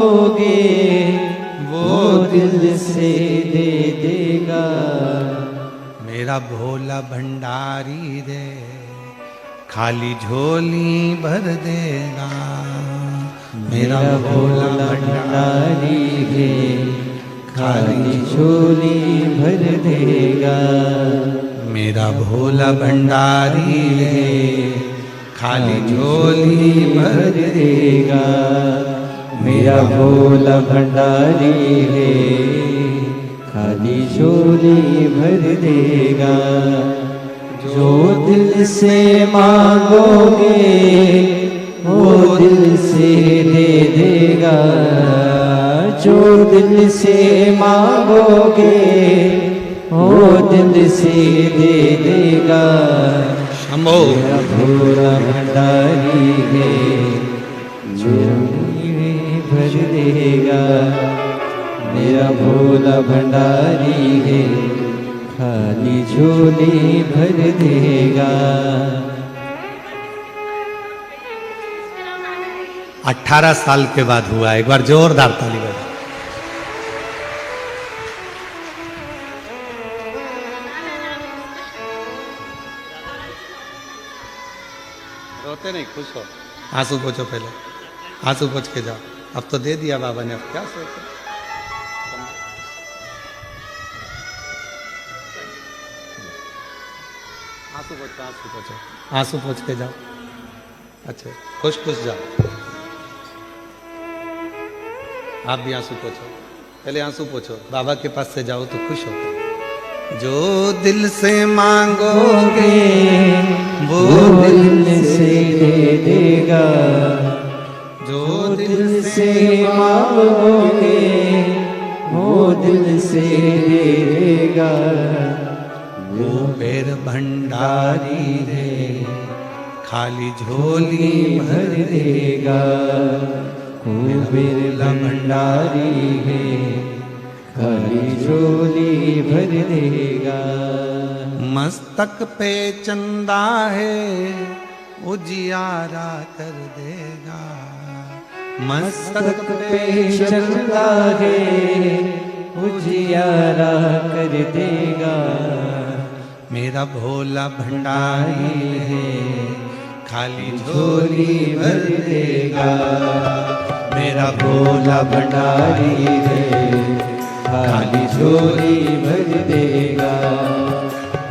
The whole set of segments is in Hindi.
मांगोगे वो दिल से दे देगा। मेरा भोला भंडारी रे खाली झोली भर देगा। मेरा भोला भंडारी है खाली झोली भर देगा। मेरा भोला भंडारी है खाली झोली भर देगा। मेरा भोला भंडारी है खाली झोली भर देगा। जो दिल से मांगोगे वो दिल से दे देगा। जो दिल से मांगोगे वो दिल से दे देगा। शंभो मेरा भोला भंडारी है झोली भर देगा। मेरा भोला भंडारी है खाली झोली भर देगा। 18 साल के बाद हुआ। एक बार जोरदार ताली बजाओ। रोते नहीं, खुश हो। आंसू पोछो पहले, आंसू पोछ के जाओ। अब तो दे दिया बाबा ने, अब क्या सोचो। आंसू पोछो, आंसू पोछो, आंसू पोछ के जाओ। अच्छा, खुश खुश जाओ। आप भी आंसू पोछो, पहले आंसू पोछो। बाबा के पास से जाओ तो खुश हो। जो दिल से मांगोगे वो दिल से दे देगा। जो दिल से मांगोगे वो दिल से दे देगा। वो बेर भंडारी रे खाली झोली भर देगा। कुबेर भंडारी है खाली झोली भर देगा। मस्तक पे चंदा है उजियारा कर देगा। मस्तक पे चंदा है उजियारा कर देगा। मेरा भोला भंडारी है खाली झोली भर देगा। मेरा भोला भंडारी है खाली झोली भर देगा।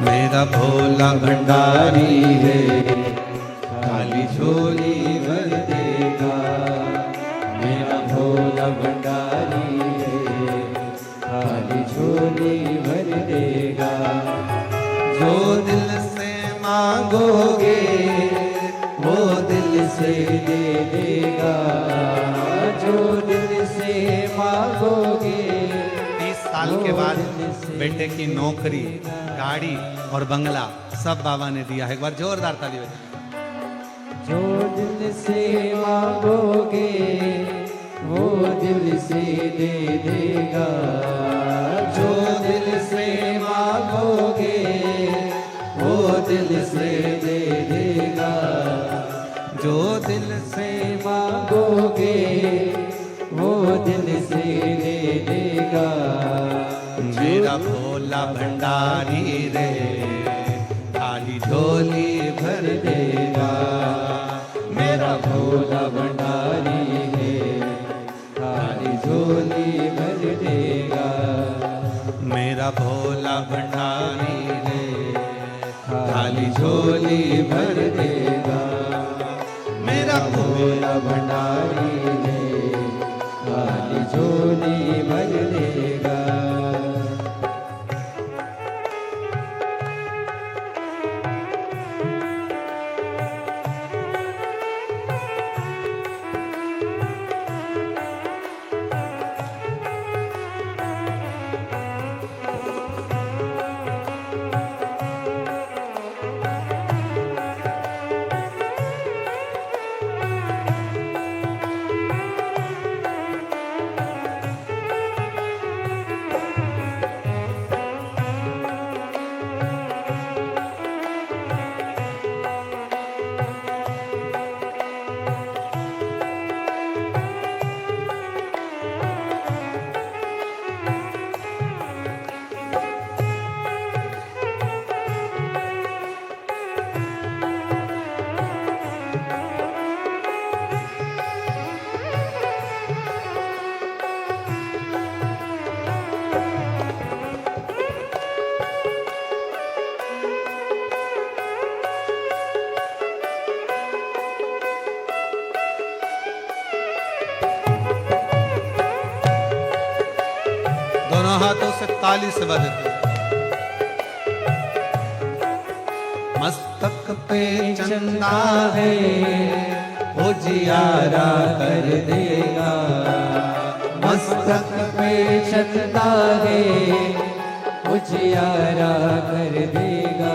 मेरा भोला भंडारी है खाली झोली भर देगा। मेरा भोला भंडारी है खाली झोली भर देगा। जो दिल से मांगोगे वो दिल से दे देगा। जो दिल से मांगोगे 30 साल के बाद बेटे की नौकरी, गाड़ी और बंगला सब बाबा ने दिया है। एक बार जोरदार ताली बजाओ। जो दिल से मांगोगे वो दिल से दे देगा। जो दिल से मांगोगे वो दिल से दे देगा। जो दिल से मांगोगे वो दिल से दे देगा। मेरा भोला भंडारी रे खाली झोली भर देगा। मेरा भोला भंडारी है खाली झोली भर देगा। मेरा भोला भंडारी रे खाली झोली भर देगा। मेरा भोला भंडारी है खाली झोली भर देगा। दोनों हाथों से ताली से बजती है। मस्तक पे चंदा है उजियारा कर देगा, मस्तक पे चंदा है उजियारा कर देगा,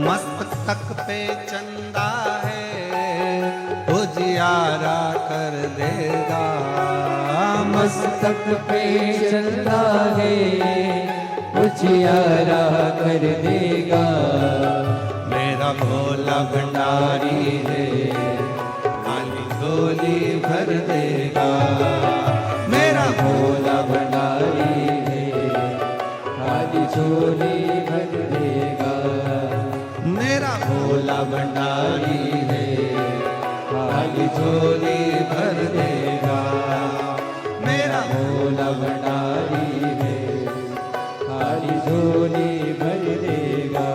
मस्तक पे चंदा है उजियारा कर देगा, मस्तक पे चंदा है उजियारा कर देगा। मेरा भोला भंडारी है खाली झोली भर देगा, मेरा भोला भंडारी है खाली झोली भर देगा, मेरा भोला भंडारी है खाली झोली भर देगा, मेरा भोला भंडारी है खाली झोली भर देगा।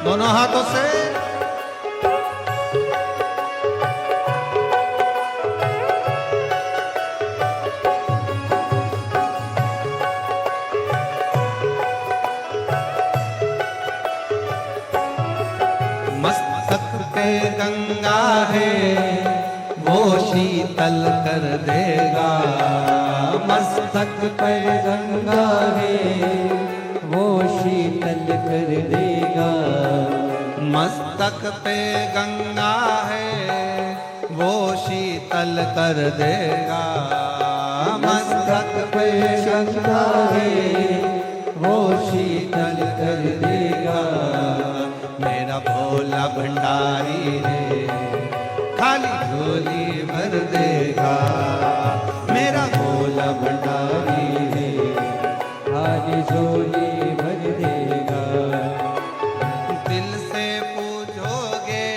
दोनों हाथों से मस्तक पे गंगा है वो शीतल कर देगा, मस्तक पर गंगा है वो शीतल कर देगा, मस्तक पे गंगा है वो शीतल कर देगा, मस्तक पे गंगा है वो शीतल कर देगा। मेरा भोला भंडारी है खाली झोली भर देगा, मेरा भोला भंडारी है खाली झोली भर देगा। दिल से पूछोगे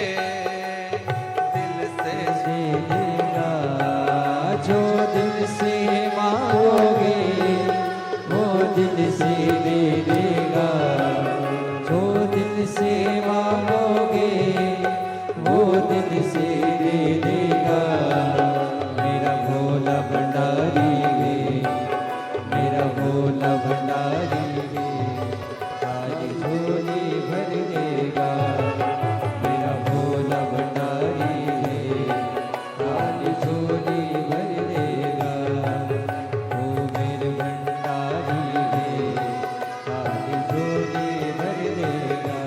दिल से देगा, जो दिल से मांगोगे वो दिल से दे देगा, जो दिल से मांगोगे वो दिल से दे देगा। मेरा भोला भंडारी है, मेरा भोला भंडारी है खाली झोली भर देगा, मेरा भोला भंडारी है खाली झोली भर देगा। ओ मेरे भंडारी है खाली झोली भर देगा।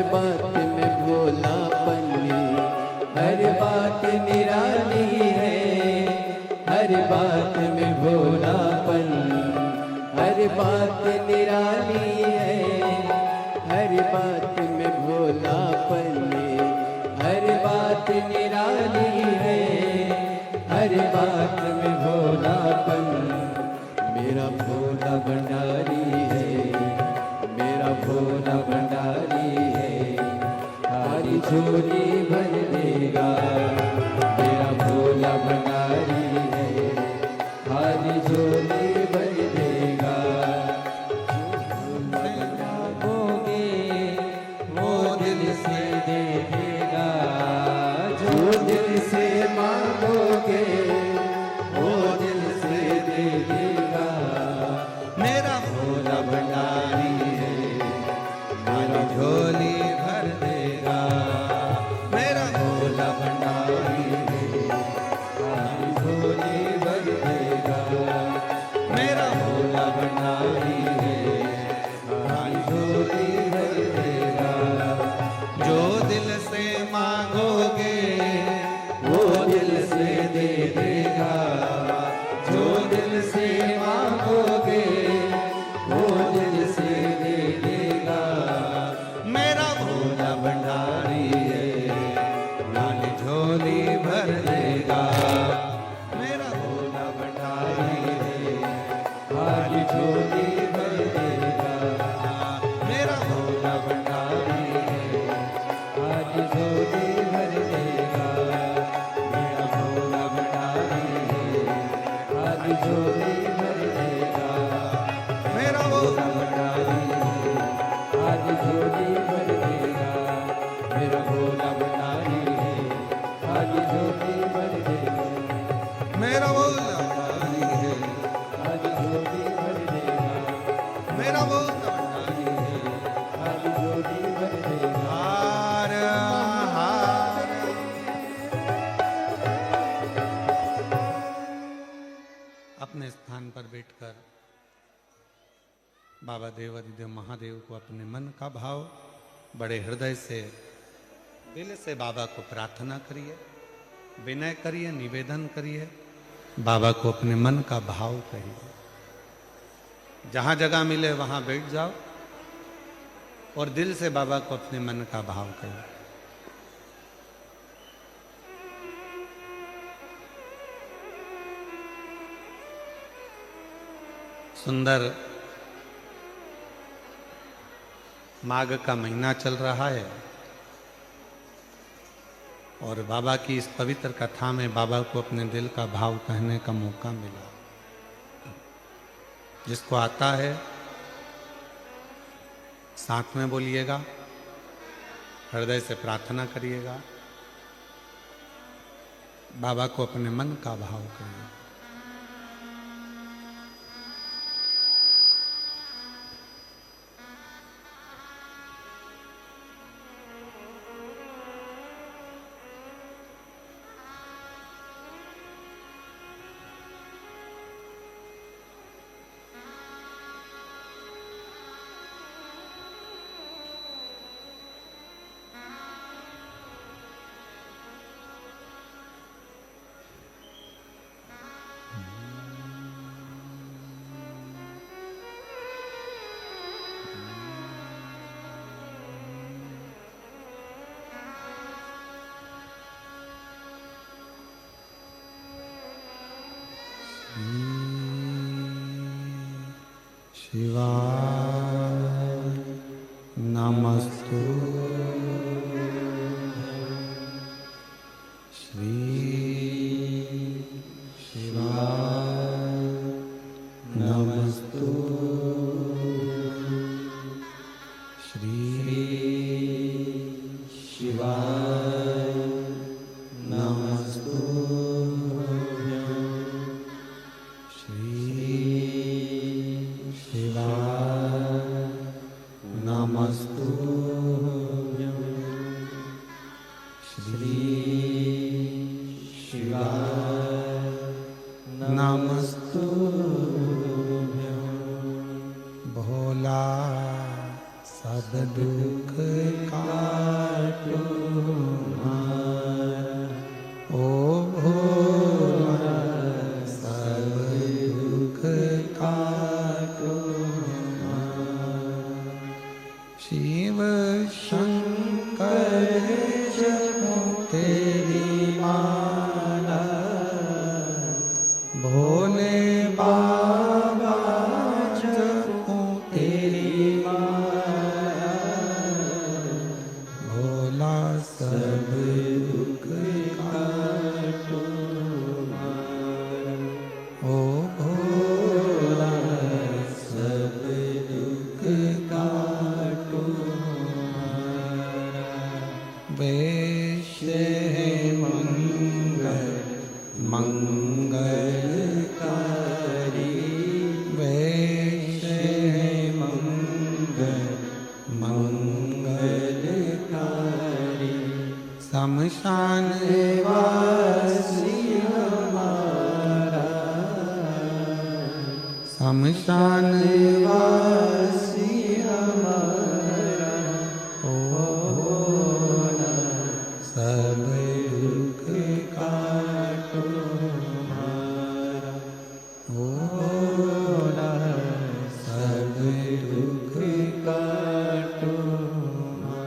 बात में भोलापन, हर बात निराली है, हर बात में भोलापन, हर बात निराली है, हर बात में भोलापन, हर बात निराली है, हर बात में भोलापन। मेरा भोला भंडारी है, मेरा भोला भंडारी है, हरी झोली भर देगा। मेरा भोला भंडारी है, हरी झोली भर देगा। मांगोगे वो दिल से दे देगा, जो दिल से मांगोगे वो दिल से दे देगा। मेरा भोला भंडारी है, हरी झोली भर देगा। मेरा भोला भंडारी है, हरी झोली भर देगा। मेरा भोला भंडारी है, हरी झोली भर देगा। जो दिल से मांगोगे वो दिल से दे देगा, जो दिल से मांगोगे वो दिल से दे देगा। मेरा भोला भंडारी है, लाल झोली भर देगा। मेरा भोला भंडारी है, हरी झोली भर देगा। मेरा भोला भंडारी है, हरी झोली भर देगा। मेरा भोला भंडारी है, हरी झोली भर देगा। मेरा भोला भंडारी है, हरी झोली भर देगा। मेरा भोला भंडारी है, हरी झोली भर देगा। मेरा भोला भंडारी है, हरी झोली भर देगा। मेरा भोला भंडारी है, हरी झोली भर देगा। हार हार। अपने स्थान पर बैठकर बाबा देवादिदेव महादेव को अपने मन का भाव बड़े हृदय से, दिल से बाबा को प्रार्थना करिए, विनय करिए, निवेदन करिए, बाबा को अपने मन का भाव कहिए। जहां जगह मिले वहां बैठ जाओ और दिल से बाबा को अपने मन का भाव कहिए। सुंदर माघ का महीना चल रहा है और बाबा की इस पवित्र कथा में बाबा को अपने दिल का भाव कहने का मौका मिला। जिसको आता है साथ में बोलिएगा, हृदय से प्रार्थना करिएगा, बाबा को अपने मन का भाव करिए। शिवाय नमस्तु श्री शिवाय नमस्तु श्री शिवाय नमस्तु नमस्तु श्री शंकर जपो तेरी माला, भोले बाबा जपो तेरी माला, भोला सब दुख काटो ओ भोला सब दुख काटो। वेश है मंगल मंगलकारी, वेश है मंगल मंगलकारी, शमशान वासी हमारा, शमशान वासी हमारा, ओ भोला सब दुख काटो हमारा, ओ भोला सब दुख काटो हमारा।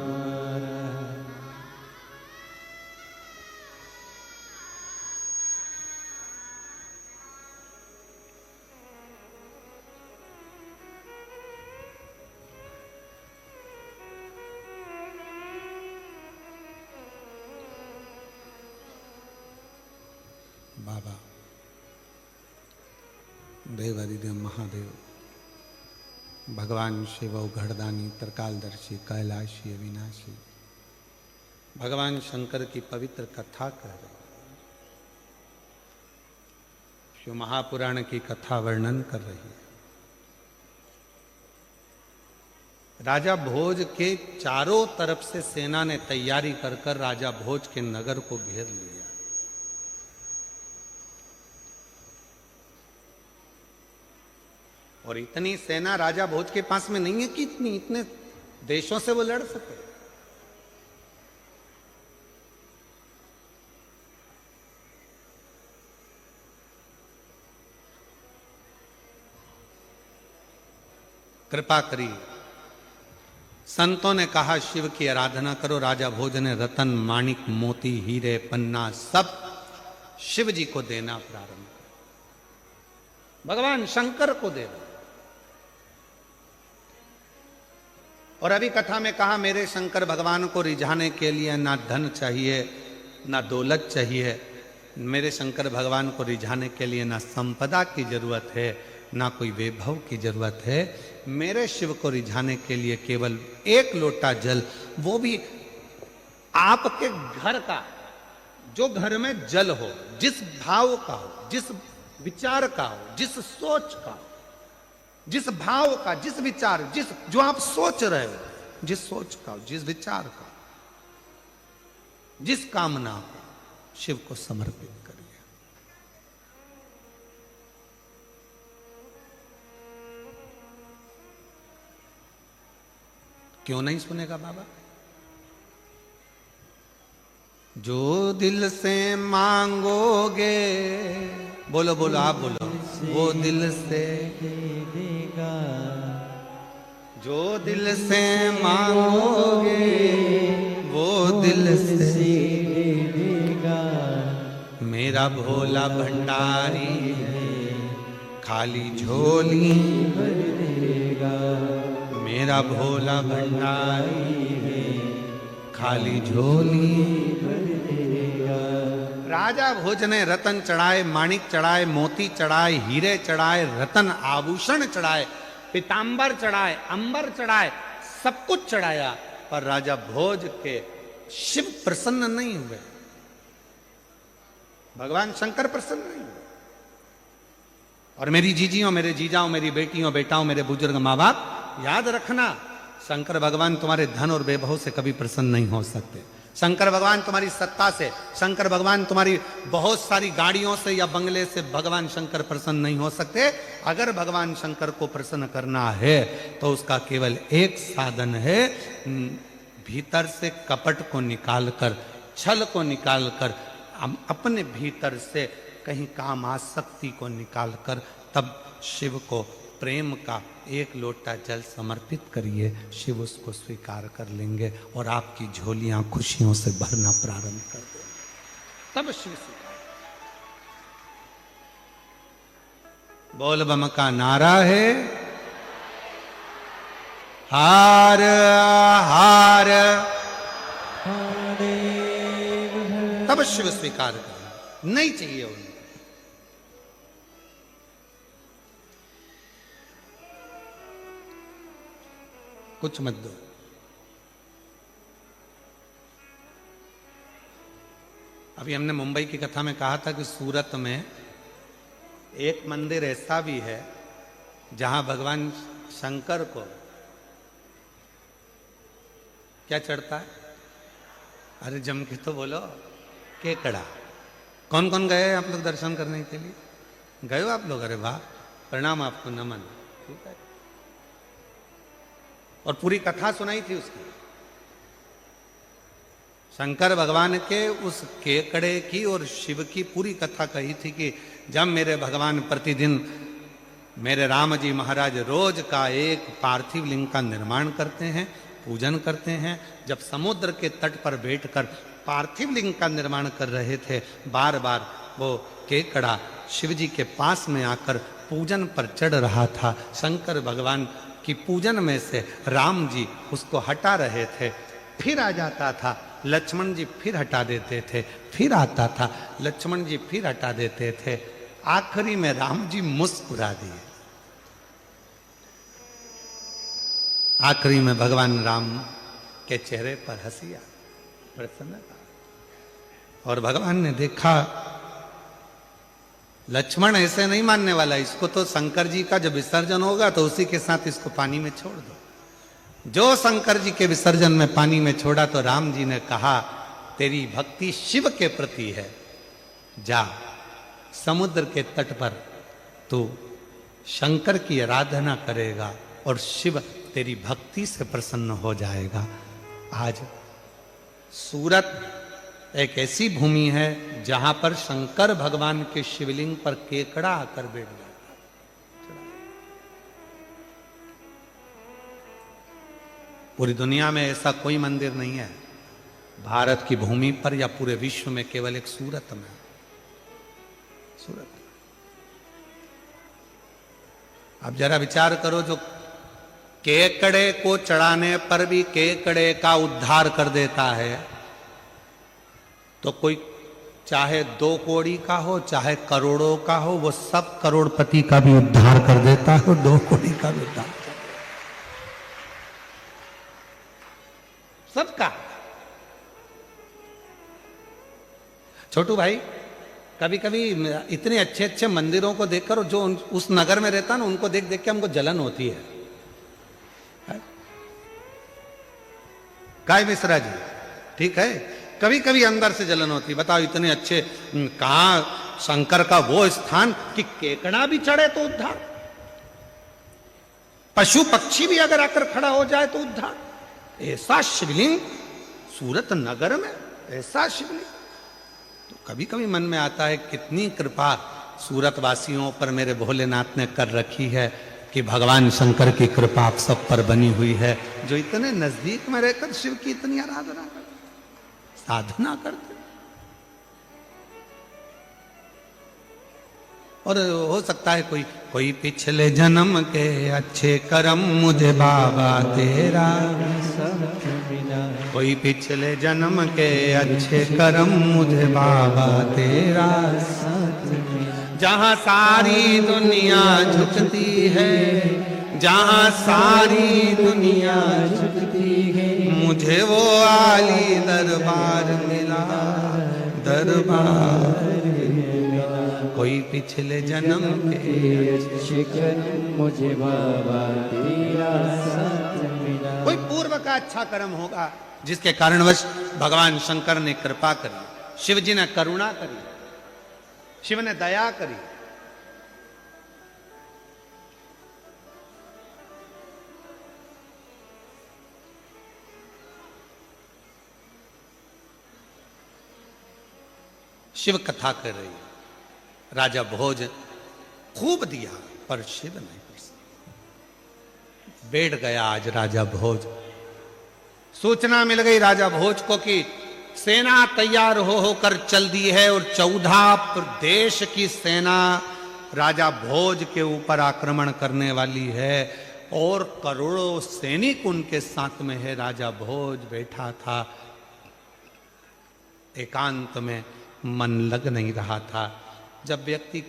बाबा देवादिदेव महादेव, भगवान शिव घड़दानी, त्रिकालदर्शी, कैलाशी, अविनाशी, भगवान शंकर की पवित्र कथा कर रहे हैं। शिव महापुराण की कथा वर्णन कर रही है। राजा भोज के चारों तरफ से सेना ने तैयारी कर कर राजा भोज के नगर को घेर लिया। और इतनी सेना राजा भोज के पास में नहीं है कि इतने देशों से वो लड़ सके। कृपा करिए, संतों ने कहा शिव की आराधना करो। राजा भोज ने रतन, माणिक, मोती, हीरे, पन्ना सब शिव जी को देना प्रारंभ कर, भगवान शंकर को देना। और अभी कथा में कहा मेरे शंकर भगवान को रिझाने के लिए ना धन चाहिए ना दौलत चाहिए, मेरे शंकर भगवान को रिझाने के लिए ना संपदा की जरूरत है ना कोई वैभव की जरूरत है। मेरे शिव को रिझाने के लिए केवल एक लोटा जल, वो भी आपके घर का, जो घर में जल हो, जिस भाव का हो, जिस विचार का हो, जिस सोच का हो, जिस भाव का, जिस विचार, जो आप सोच रहे हो, जिस सोच का, जिस विचार का, जिस कामना को शिव को समर्पित करिए। क्यों नहीं सुनेगा बाबा? जो दिल से मांगोगे, बोलो बोलो, आप बोलो, वो दिल से देगा। जो दिल से मांगोगे वो दिल से देगा। मेरा भोला भंडारी है, खाली झोली भर देगा। मेरा भोला भंडारी है, खाली झोली भर देगा। राजा भोज ने रतन चढ़ाए, माणिक चढ़ाए, मोती चढ़ाए, हीरे चढ़ाए, रतन आभूषण चढ़ाए, पीतांबर चढ़ाए, अंबर चढ़ाए, सब कुछ चढ़ाया, पर राजा भोज के शिव प्रसन्न नहीं हुए, भगवान शंकर प्रसन्न नहीं हुए। और मेरी जीजियों, मेरे जीजाओं, मेरी बेटियों, बेटाओं, मेरे बुजुर्ग माँ बाप, याद रखना, शंकर भगवान तुम्हारे धन और वैभव से कभी प्रसन्न नहीं हो सकते। शंकर भगवान तुम्हारी सत्ता से, शंकर भगवान तुम्हारी बहुत सारी गाड़ियों से या बंगले से भगवान शंकर प्रसन्न नहीं हो सकते। अगर भगवान शंकर को प्रसन्न करना है तो उसका केवल एक साधन है, भीतर से कपट को निकालकर, छल को निकालकर, अपने भीतर से कहीं काम आसक्ति को निकालकर, तब शिव को प्रेम का एक लोटा जल समर्पित करिए, शिव उसको स्वीकार कर लेंगे और आपकी झोलियां खुशियों से भरना प्रारंभ कर देंगे। तब शिव स्वीकार। बोल बम का नारा है, हार हार, तब शिव स्वीकार करें। नहीं चाहिए उनको। कुछ मत दो। अभी हमने मुंबई की कथा में कहा था कि सूरत में एक मंदिर ऐसा भी है जहां भगवान शंकर को क्या चढ़ता है? अरे जम के तो बोलो, केकड़ा। कौन कौन गए आप लोग दर्शन करने के लिए? गए हो आप लोग? अरे वाह, प्रणाम आपको, नमन। ठीक है। और पूरी कथा सुनाई थी उसकी, शंकर भगवान के उस केकड़े की और शिव की पूरी कथा कही थी कि जब मेरे भगवान प्रतिदिन, मेरे राम जी महाराज रोज का एक पार्थिव लिंग का निर्माण करते हैं, पूजन करते हैं। जब समुद्र के तट पर बैठकर पार्थिव लिंग का निर्माण कर रहे थे, बार बार वो केकड़ा शिव जी के पास में आकर पूजन पर चढ़ रहा था। शंकर भगवान की पूजन में से राम जी उसको हटा रहे थे, फिर आ जाता था, लक्ष्मण जी फिर हटा देते थे, फिर आता था, लक्ष्मण जी फिर हटा देते थे। आखिरी में राम जी मुस्कुरा दिए। आखिरी में भगवान राम के चेहरे पर हंसी आ, प्रसन्नता। और भगवान ने देखा लक्ष्मण ऐसे नहीं मानने वाला, इसको तो शंकर जी का जब विसर्जन होगा तो उसी के साथ इसको पानी में छोड़ दो। जो शंकर जी के विसर्जन में पानी में छोड़ा तो राम जी ने कहा, तेरी भक्ति शिव के प्रति है, जा समुद्र के तट पर तू शंकर की आराधना करेगा और शिव तेरी भक्ति से प्रसन्न हो जाएगा। आज सूरत एक ऐसी भूमि है जहां पर शंकर भगवान के शिवलिंग पर केकड़ा आकर बैठ जाता। पूरी दुनिया में ऐसा कोई मंदिर नहीं है, भारत की भूमि पर या पूरे विश्व में, केवल एक सूरत में। सूरत। अब जरा विचार करो, जो केकड़े को चढ़ाने पर भी केकड़े का उद्धार कर देता है, तो कोई चाहे 2 कौड़ी का हो चाहे करोड़ों का हो, वो सब करोड़पति का भी उद्धार कर देता है और 2 कौड़ी का भी उद्धार कर देता है, सबका। छोटू भाई, कभी कभी इतने अच्छे अच्छे मंदिरों को देखकर, जो उस नगर में रहता ना, उनको देख देख के हमको जलन होती है। काय मिश्रा जी, ठीक है, कभी कभी अंदर से जलन होती। बताओ, इतने अच्छे, कहां शंकर का वो स्थान कि केकड़ा भी चढ़े तो उद्धार, पशु पक्षी भी अगर आकर खड़ा हो जाए तो उद्धार। ऐसा शिवलिंग सूरत नगर में, ऐसा शिवलिंग। तो कभी कभी मन में आता है, कितनी कृपा सूरत वासियों पर मेरे भोलेनाथ ने कर रखी है कि भगवान शंकर की कृपा आप सब पर बनी हुई है, जो इतने नजदीक में रहकर शिव की इतनी आराधना करते, साधना करते। और हो सकता है कोई पिछले जन्म के अच्छे कर्म मुझे बाबा तेरा, कोई पिछले जन्म के अच्छे कर्म मुझे बाबा तेरा, जहां सारी दुनिया झुकती है, जहां सारी दुनिया झुकती है, मुझे वो आली दरबार मिला, दरबार मिला। कोई पिछले जन्म के अच्छे कर्म मुझे बाबा तेरा साथ मिला। कोई पूर्व का अच्छा कर्म होगा जिसके कारणवश भगवान शंकर ने कृपा करी, शिव जी ने करुणा करी, शिव ने दया करी। शिव कथा कर रही है, राजा भोज खूब दिया पर शिव नहीं प्रसन्न। बैठ गया आज राजा भोज। सूचना मिल गई राजा भोज को कि सेना तैयार होकर चल दी है और 14 प्रदेश की सेना राजा भोज के ऊपर आक्रमण करने वाली है और करोड़ों सैनिक उनके साथ में है। राजा भोज बैठा था, एकांत में मन लग नहीं रहा था। जब व्यक्ति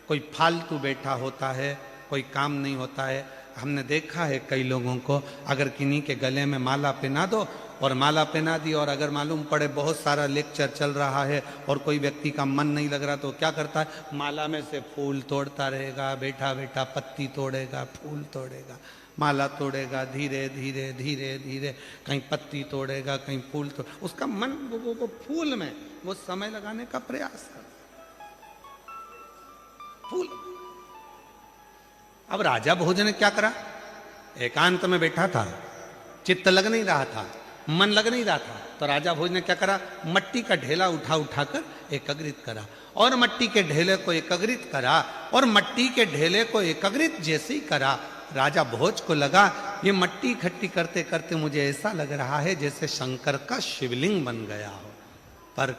कोई फालतू बैठा होता है, कोई काम नहीं होता है, हमने देखा है कई लोगों को, अगर किन्हीं के गले में माला पहना दो और माला पहना दी और अगर मालूम पड़े बहुत सारा लेक्चर चल रहा है और कोई व्यक्ति का मन नहीं लग रहा तो क्या करता है, माला में से फूल तोड़ता रहेगा, बैठा बैठा पत्ती तोड़ेगा, फूल तोड़ेगा, माला तोड़ेगा, धीरे धीरे धीरे धीरे कहीं पत्ती तोड़ेगा, कहीं फूल तोड़, उसका मन वो फूल में वो समय लगाने का प्रयास कर फूल। अब राजा भोज ने क्या करा, एकांत में बैठा था, चित्त लग नहीं रहा था, मन लग नहीं रहा था, तो राजा भोज ने क्या करा, मट्टी का ढेला उठाकर एकत्रित करा और मट्टी के ढेले को एकत्रित करा और मट्टी के ढेले को एकत्रित जैसे ही करा, राजा भोज को लगा ये मट्टी इकट्ठी करते करते मुझे ऐसा लग रहा है जैसे शंकर का शिवलिंग बन गया हो। पर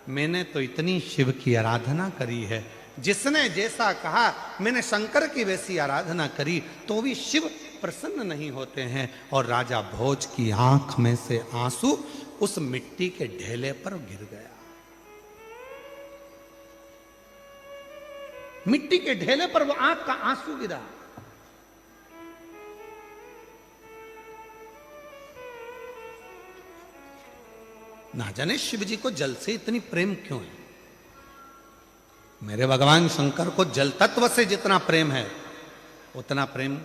मैंने तो इतनी शिव की आराधना करी है, जिसने जैसा कहा मैंने शंकर की वैसी आराधना करी तो भी शिव प्रसन्न नहीं होते हैं। और राजा भोज की आंख में से आंसू उस मिट्टी के ढेले पर गिर गया। मिट्टी के ढेले पर वो आंख का आंसू गिरा। ना जाने शिव जी को जल से इतनी प्रेम क्यों है। मेरे भगवान शंकर को जल तत्व से जितना प्रेम है उतना प्रेम